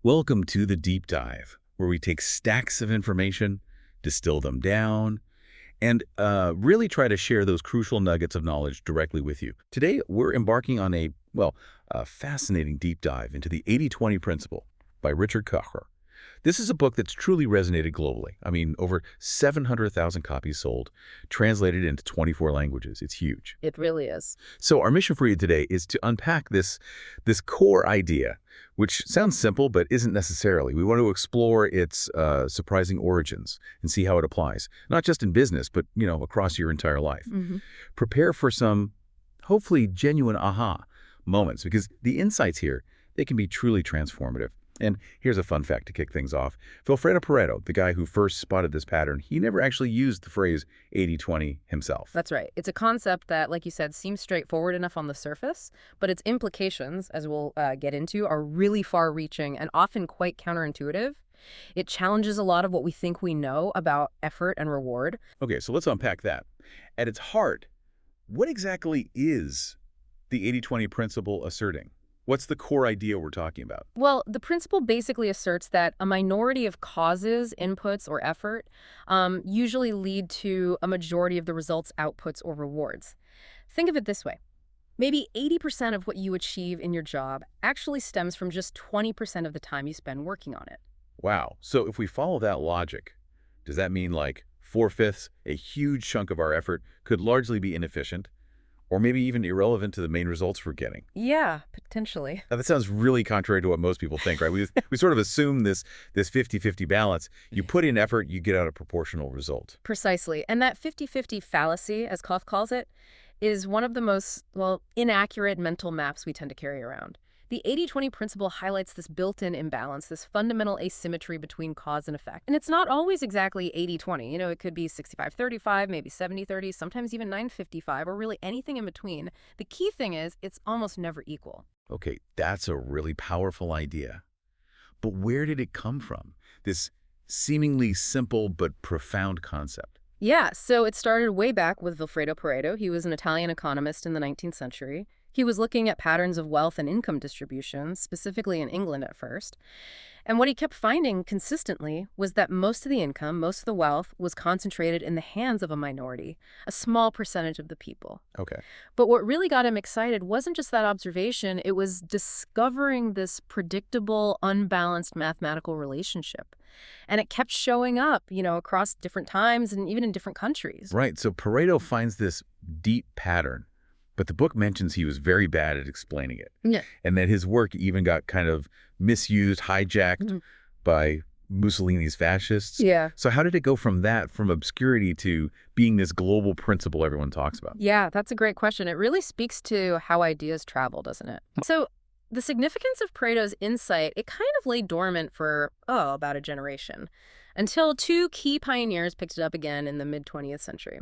Welcome to the Deep Dive, where we take stacks of information, distill them down, and really try to share those crucial nuggets of knowledge directly with you. Today, we're embarking on a fascinating deep dive into the 80-20 principle by Richard Koch. This is a book that's truly resonated globally. I mean, over 700,000 copies sold, translated into 24 languages. It's huge. It really is. So our mission for you today is to unpack this core idea, which sounds simple but isn't necessarily. We want to explore its surprising origins and see how it applies, not just in business, but across your entire life. Prepare for some, hopefully, genuine aha moments, because the insights here, they can be truly transformative. And here's a fun fact to kick things off. Vilfredo Pareto, the guy who first spotted this pattern, he never actually used the phrase 80-20 himself. That's right. It's a concept that, like you said, seems straightforward enough on the surface, but its implications, as we'll get into, are really far-reaching and often quite counterintuitive. It challenges a lot of what we think we know about effort and reward. Okay, so let's unpack that. At its heart, what exactly is the 80-20 principle asserting? What's the core idea we're talking about? Well, the principle basically asserts that a minority of causes, inputs, or effort usually lead to a majority of the results, outputs, or rewards. Think of it this way. Maybe 80% of what you achieve in your job actually stems from just 20% of the time you spend working on it. Wow. So if we follow that logic, does that mean like 4/5, a huge chunk of our effort, could largely be inefficient? Or maybe even irrelevant to the main results we're getting? Yeah, potentially. Now, that sounds really contrary to what most people think, right? We sort of assume this 50-50 balance. You put in effort, you get out a proportional result. Precisely. And that 50-50 fallacy, as Koch calls it, is one of the most, inaccurate mental maps we tend to carry around. The 80-20 principle highlights this built-in imbalance, this fundamental asymmetry between cause and effect. And it's not always exactly 80-20. It could be 65-35, maybe 70-30, sometimes even 9-55, or really anything in between. The key thing is it's almost never equal. Okay, that's a really powerful idea. But where did it come from? This seemingly simple but profound concept. Yeah, so it started way back with Vilfredo Pareto. He was an Italian economist in the 19th century. He was looking at patterns of wealth and income distribution, specifically in England at first. And what he kept finding consistently was that most of the income, most of the wealth, was concentrated in the hands of a minority, a small percentage of the people. Okay. But what really got him excited wasn't just that observation, it was discovering this predictable, unbalanced mathematical relationship. And it kept showing up, across different times and even in different countries. Right, so Pareto finds this deep pattern. But the book mentions he was very bad at explaining it. Yeah. And that his work even got kind of misused, hijacked by Mussolini's fascists. Yeah. So how did it go from obscurity to being this global principle everyone talks about? Yeah, that's a great question. It really speaks to how ideas travel, doesn't it? So the significance of Pareto's insight, it kind of lay dormant for, about a generation, until two key pioneers picked it up again in the mid-20th century.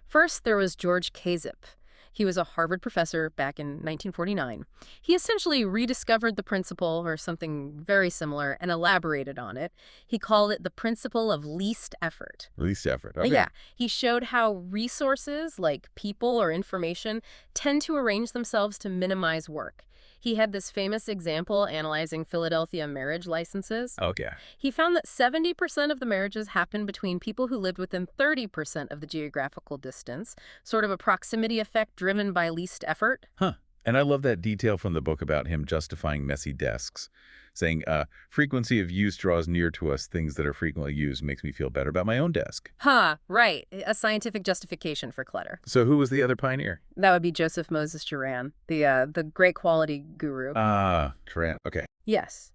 First, there was George Kazip. He was a Harvard professor back in 1949. He essentially rediscovered the principle, or something very similar, and elaborated on it. He called it the principle of least effort. Least effort, okay. Yeah. He showed how resources, like people or information, tend to arrange themselves to minimize work. He had this famous example analyzing Philadelphia marriage licenses. Okay. He found that 70% of the marriages happened between people who lived within 30% of the geographical distance, sort of a proximity effect driven by least effort. Huh. And I love that detail from the book about him justifying messy desks, saying, frequency of use draws near to us things that are frequently used makes me feel better about my own desk. Right. A scientific justification for clutter. So who was the other pioneer? That would be Joseph Moses Juran, the great quality guru. Juran. Okay. Yes.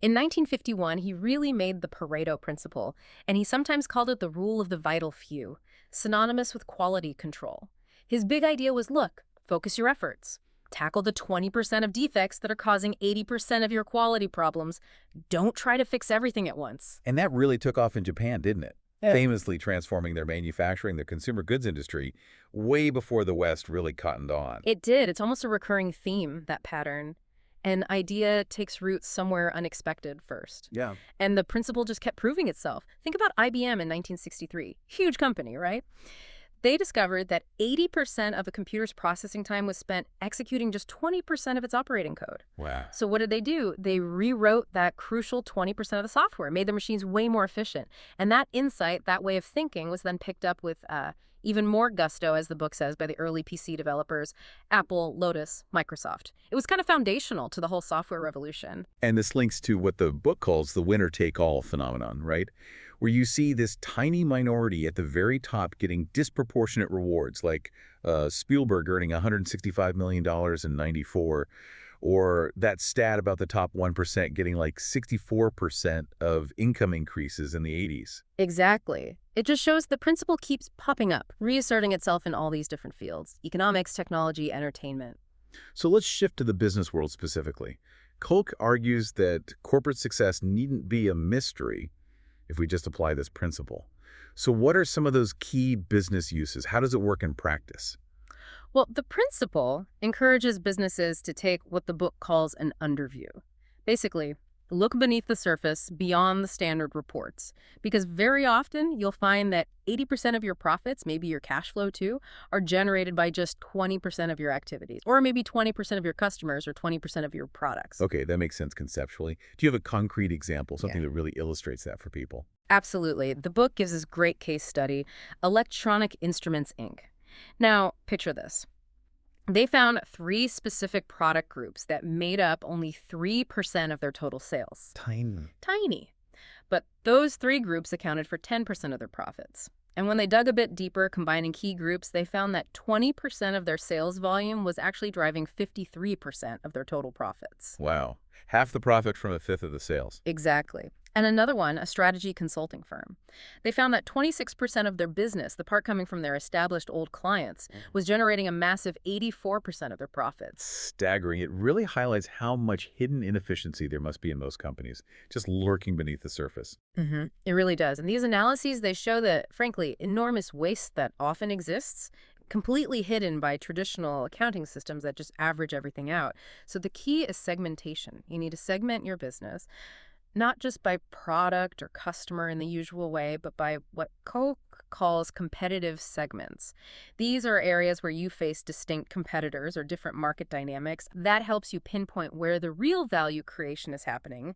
In 1951, he really made the Pareto principle, and he sometimes called it the rule of the vital few, synonymous with quality control. His big idea was, look, focus your efforts. Tackle the 20% of defects that are causing 80% of your quality problems. Don't try to fix everything at once. And that really took off in Japan, didn't it? Yeah. Famously transforming their manufacturing, their consumer goods industry, way before the West really cottoned on. It did. It's almost a recurring theme, that pattern. An idea takes root somewhere unexpected first. Yeah. And the principle just kept proving itself. Think about IBM in 1963. Huge company, right? They discovered that 80% of a computer's processing time was spent executing just 20% of its operating code. Wow. So what did they do? They rewrote that crucial 20% of the software, made the machines way more efficient. And that insight, that way of thinking, was then picked up with even more gusto, as the book says, by the early PC developers, Apple, Lotus, Microsoft. It was kind of foundational to the whole software revolution. And this links to what the book calls the winner-take-all phenomenon, right? Where you see this tiny minority at the very top getting disproportionate rewards, like Spielberg earning $165 million in '94, or that stat about the top 1% getting like 64% of income increases in the '80s. Exactly. It just shows the principle keeps popping up, reasserting itself in all these different fields: economics, technology, entertainment. So let's shift to the business world specifically. Koch argues that corporate success needn't be a mystery if we just apply this principle. So what are some of those key business uses? How does it work in practice? Well, the principle encourages businesses to take what the book calls an underview. Basically, look beneath the surface, beyond the standard reports. Because very often, you'll find that 80% of your profits, maybe your cash flow too, are generated by just 20% of your activities. Or maybe 20% of your customers or 20% of your products. Okay, that makes sense conceptually. Do you have a concrete example, something Yeah. that really illustrates that for people? Absolutely. The book gives this great case study, Electronic Instruments, Inc. Now, picture this. They found 3 specific product groups that made up only 3% of their total sales. Tiny. Tiny. But those 3 groups accounted for 10% of their profits. And when they dug a bit deeper, combining key groups, they found that 20% of their sales volume was actually driving 53% of their total profits. Wow. Half the profit from a fifth of the sales. Exactly. And another one, a strategy consulting firm. They found that 26% of their business, the part coming from their established old clients, was generating a massive 84% of their profits. Staggering. It really highlights how much hidden inefficiency there must be in most companies, just lurking beneath the surface. It really does. And these analyses, they show that, frankly, enormous waste that often exists, completely hidden by traditional accounting systems that just average everything out. So the key is segmentation. You need to segment your business, not just by product or customer in the usual way, but by what Koch calls competitive segments. These are areas where you face distinct competitors or different market dynamics. That helps you pinpoint where the real value creation is happening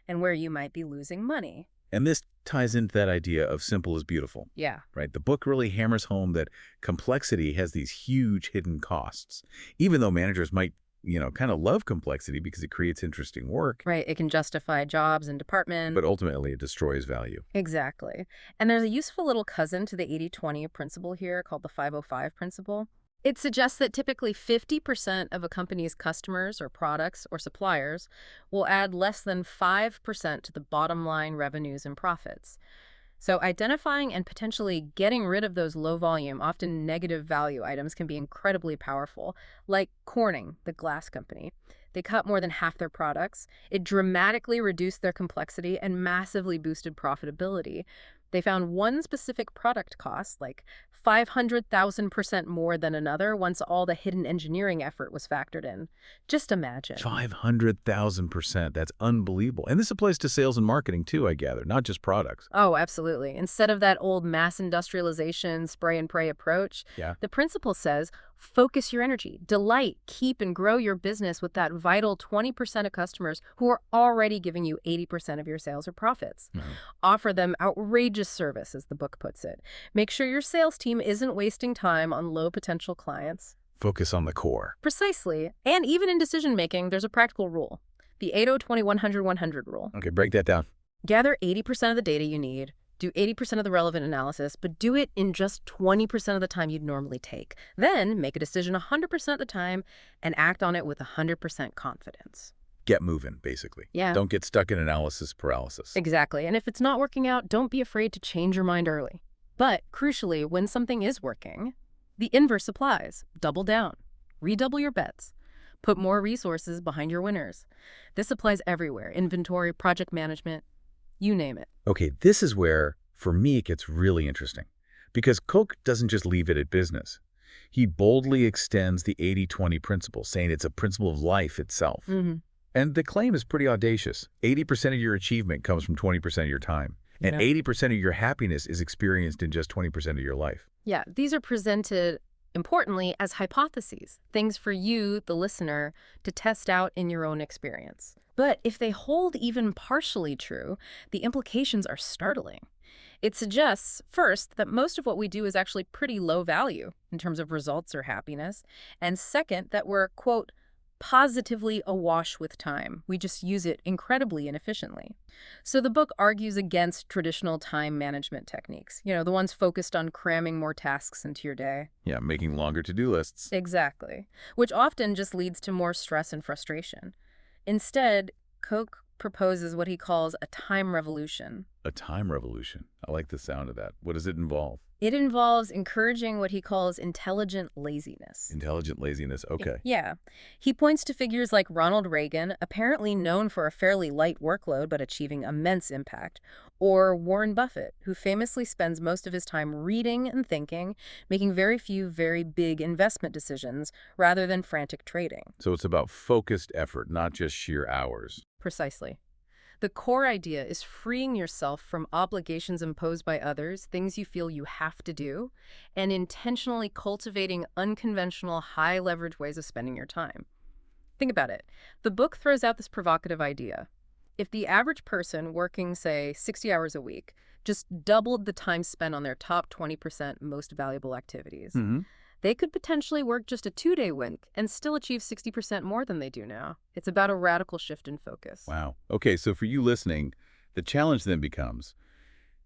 and where you might be losing money. And this ties into that idea of simple is beautiful, Yeah. right? The book really hammers home that complexity has these huge hidden costs, even though managers might kind of love complexity because it creates interesting work. Right. It can justify jobs and department. But ultimately, it destroys value. Exactly. And there's a useful little cousin to the 80-20 principle here called the 505 principle. It suggests that typically 50% of a company's customers or products or suppliers will add less than 5% to the bottom line revenues and profits. So identifying and potentially getting rid of those low volume, often negative value items can be incredibly powerful, like Corning, the glass company. They cut more than half their products. It dramatically reduced their complexity and massively boosted profitability. They found one specific product cost, like 500,000% more than another, once all the hidden engineering effort was factored in. Just imagine. 500,000%. That's unbelievable. And this applies to sales and marketing too, I gather, not just products. Oh, absolutely. Instead of that old mass industrialization, spray and pray approach, the principle says focus your energy, delight, keep and grow your business with that vital 20% of customers who are already giving you 80% of your sales or profits. Offer them outrageous service, as the book puts it. Make sure your sales team isn't wasting time on low potential clients. Focus on the core. Precisely. And even in decision making, there's a practical rule. The 80-20-100-100 rule. Okay, break that down. Gather 80% of the data you need, do 80% of the relevant analysis, but do it in just 20% of the time you'd normally take. Then make a decision 100% of the time and act on it with 100% confidence. Get moving, basically. Yeah. Don't get stuck in analysis paralysis. Exactly. And if it's not working out, don't be afraid to change your mind early. But crucially, when something is working, the inverse applies. Double down. Redouble your bets. Put more resources behind your winners. This applies everywhere. Inventory, project management, you name it. Okay, this is where, for me, it gets really interesting. Because Koch doesn't just leave it at business. He boldly extends the 80-20 principle, saying it's a principle of life itself. And the claim is pretty audacious. 80% of your achievement comes from 20% of your time. And 80% of your happiness is experienced in just 20% of your life. Yeah, these are presented, importantly, as hypotheses, things for you, the listener, to test out in your own experience. But if they hold even partially true, the implications are startling. It suggests, first, that most of what we do is actually pretty low value in terms of results or happiness, and second, that we're, quote, positively awash with time. We just use it incredibly inefficiently. So the book argues against traditional time management techniques, the ones focused on cramming more tasks into your day. Yeah, making longer to-do lists. Exactly, which often just leads to more stress and frustration. Instead, Koch proposes what he calls a time revolution. A time revolution. I like the sound of that. What does it involve? It involves encouraging what he calls intelligent laziness. Intelligent laziness. Okay. Yeah. He points to figures like Ronald Reagan, apparently known for a fairly light workload but achieving immense impact, or Warren Buffett, who famously spends most of his time reading and thinking, making very few very big investment decisions rather than frantic trading. So it's about focused effort, not just sheer hours. Precisely. The core idea is freeing yourself from obligations imposed by others, things you feel you have to do, and intentionally cultivating unconventional, high-leverage ways of spending your time. Think about it. The book throws out this provocative idea. If the average person working, say, 60 hours a week just doubled the time spent on their top 20% most valuable activities, they could potentially work just a 2-day week and still achieve 60% more than they do now. It's about a radical shift in focus. Wow. Okay, so for you listening, the challenge then becomes,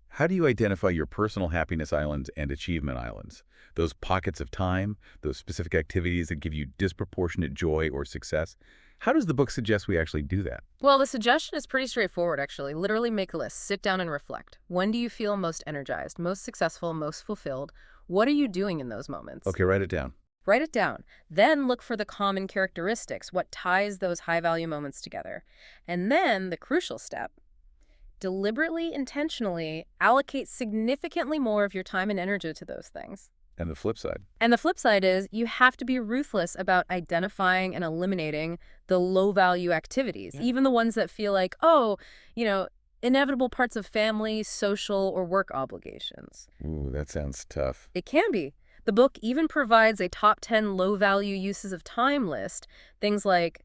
how do you identify your personal happiness islands and achievement islands? Those pockets of time, those specific activities that give you disproportionate joy or success? How does the book suggest we actually do that? Well, the suggestion is pretty straightforward, actually. Literally make a list. Sit down and reflect. When do you feel most energized, most successful, most fulfilled? What are you doing in those moments? Okay, write it down. Write it down. Then look for the common characteristics, what ties those high-value moments together. And then, the crucial step, deliberately, intentionally allocate significantly more of your time and energy to those things. And the flip side? And the flip side is you have to be ruthless about identifying and eliminating the low-value activities, even the ones that feel like, inevitable parts of family, social, or work obligations. Ooh, that sounds tough. It can be. The book even provides a top 10 low-value uses of time list. Things like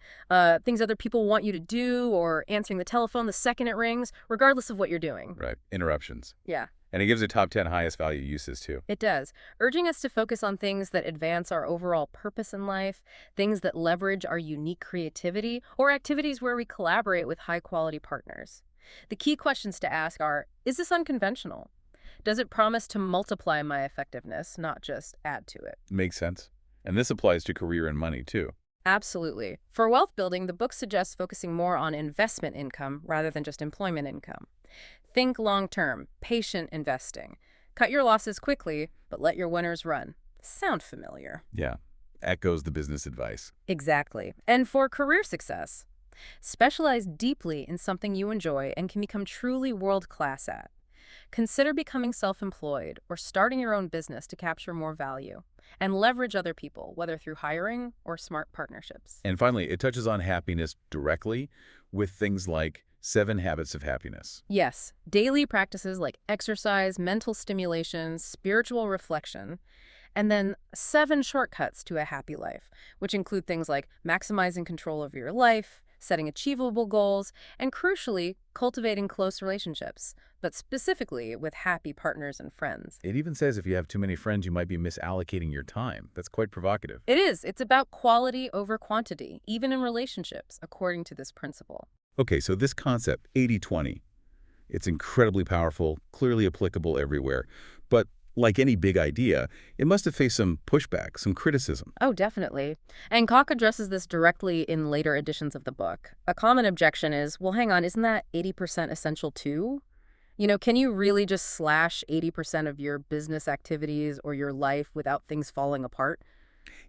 things other people want you to do or answering the telephone the second it rings, regardless of what you're doing. Right. Interruptions. Yeah. And it gives a top 10 highest value uses, too. It does, urging us to focus on things that advance our overall purpose in life, things that leverage our unique creativity, or activities where we collaborate with high-quality partners. The key questions to ask are, is this unconventional? Does it promise to multiply my effectiveness, not just add to it? Makes sense. And this applies to career and money, too. Absolutely. For wealth building, the book suggests focusing more on investment income rather than just employment income. Think long-term, patient investing. Cut your losses quickly, but let your winners run. Sound familiar? Yeah. Echoes the business advice. Exactly. And for career success, specialize deeply in something you enjoy and can become truly world-class at. Consider becoming self-employed or starting your own business to capture more value and leverage other people, whether through hiring or smart partnerships. And finally, it touches on happiness directly with things like 7 habits of happiness. Yes, daily practices like exercise, mental stimulation, spiritual reflection, and then 7 shortcuts to a happy life, which include things like maximizing control of your life, setting achievable goals, and crucially, cultivating close relationships, but specifically with happy partners and friends. It even says if you have too many friends, you might be misallocating your time. That's quite provocative. It is. It's about quality over quantity, even in relationships, according to this principle. Okay, so this concept, 80-20, it's incredibly powerful, clearly applicable everywhere. But like any big idea, it must have faced some pushback, some criticism. Oh, definitely. And Koch addresses this directly in later editions of the book. A common objection is, well, hang on, isn't that 80% essential too? Can you really just slash 80% of your business activities or your life without things falling apart?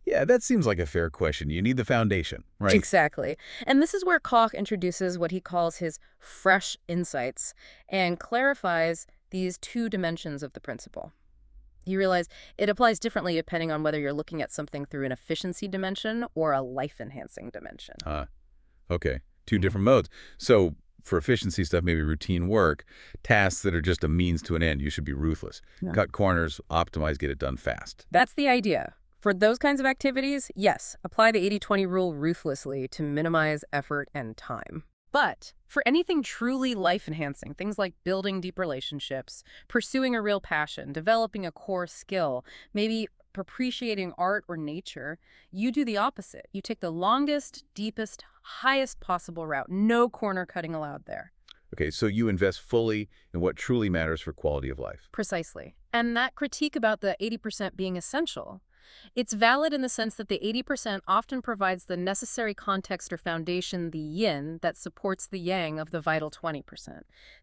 Yeah, that seems like a fair question. You need the foundation, right? Exactly. And this is where Koch introduces what he calls his fresh insights and clarifies these 2 dimensions of the principle. You realize it applies differently depending on whether you're looking at something through an efficiency dimension or a life-enhancing dimension. Okay, 2 different modes. So For efficiency stuff, maybe routine work, tasks that are just a means to an end, you should be ruthless. Yeah. Cut corners, optimize, get it done fast. That's the idea. For those kinds of activities, yes, apply the 80-20 rule ruthlessly to minimize effort and time. But for anything truly life-enhancing, things like building deep relationships, pursuing a real passion, developing a core skill, maybe appreciating art or nature, you do the opposite. You take the longest, deepest, highest possible route. No corner cutting allowed there. Okay, so you invest fully in what truly matters for quality of life. Precisely. And that critique about the 80% being essential, it's valid in the sense that the 80% often provides the necessary context or foundation, the yin, that supports the yang of the vital 20%.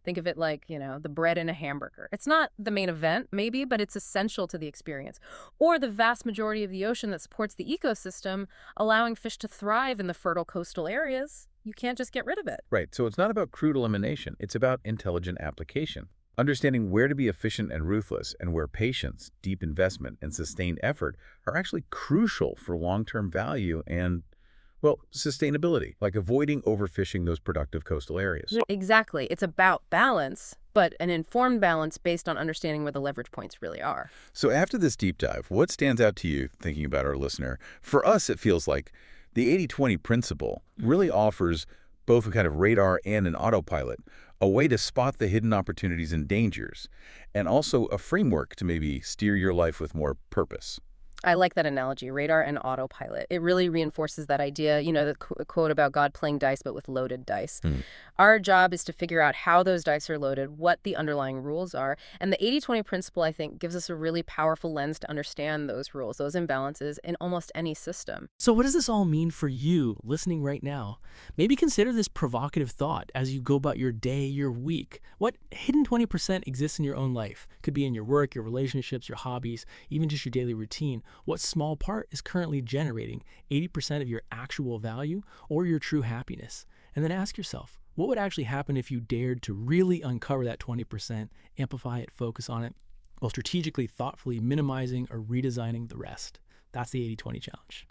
Think of it like, the bread in a hamburger. It's not the main event, maybe, but it's essential to the experience. Or the vast majority of the ocean that supports the ecosystem, allowing fish to thrive in the fertile coastal areas. You can't just get rid of it. Right, so it's not about crude elimination. It's about intelligent application. Understanding where to be efficient and ruthless, and where patience, deep investment, and sustained effort are actually crucial for long-term value and, well, sustainability, like avoiding overfishing those productive coastal areas. Exactly. It's about balance, but an informed balance based on understanding where the leverage points really are. So after this deep dive, what stands out to you thinking about our listener? For us, it feels like the 80-20 principle really offers both a kind of radar and an autopilot, a way to spot the hidden opportunities and dangers, and also a framework to maybe steer your life with more purpose. I like that analogy, radar and autopilot. It really reinforces that idea, the quote about God playing dice, but with loaded dice. Our job is to figure out how those dice are loaded, what the underlying rules are. And the 80-20 principle, I think, gives us a really powerful lens to understand those rules, those imbalances in almost any system. So what does this all mean for you listening right now? Maybe consider this provocative thought as you go about your day, your week. What hidden 20% exists in your own life? Could be in your work, your relationships, your hobbies, even just your daily routine. What small part is currently generating 80% of your actual value or your true happiness? And then ask yourself, what would actually happen if you dared to really uncover that 20%, amplify it, focus on it, while strategically, thoughtfully minimizing or redesigning the rest? That's the 80-20 challenge.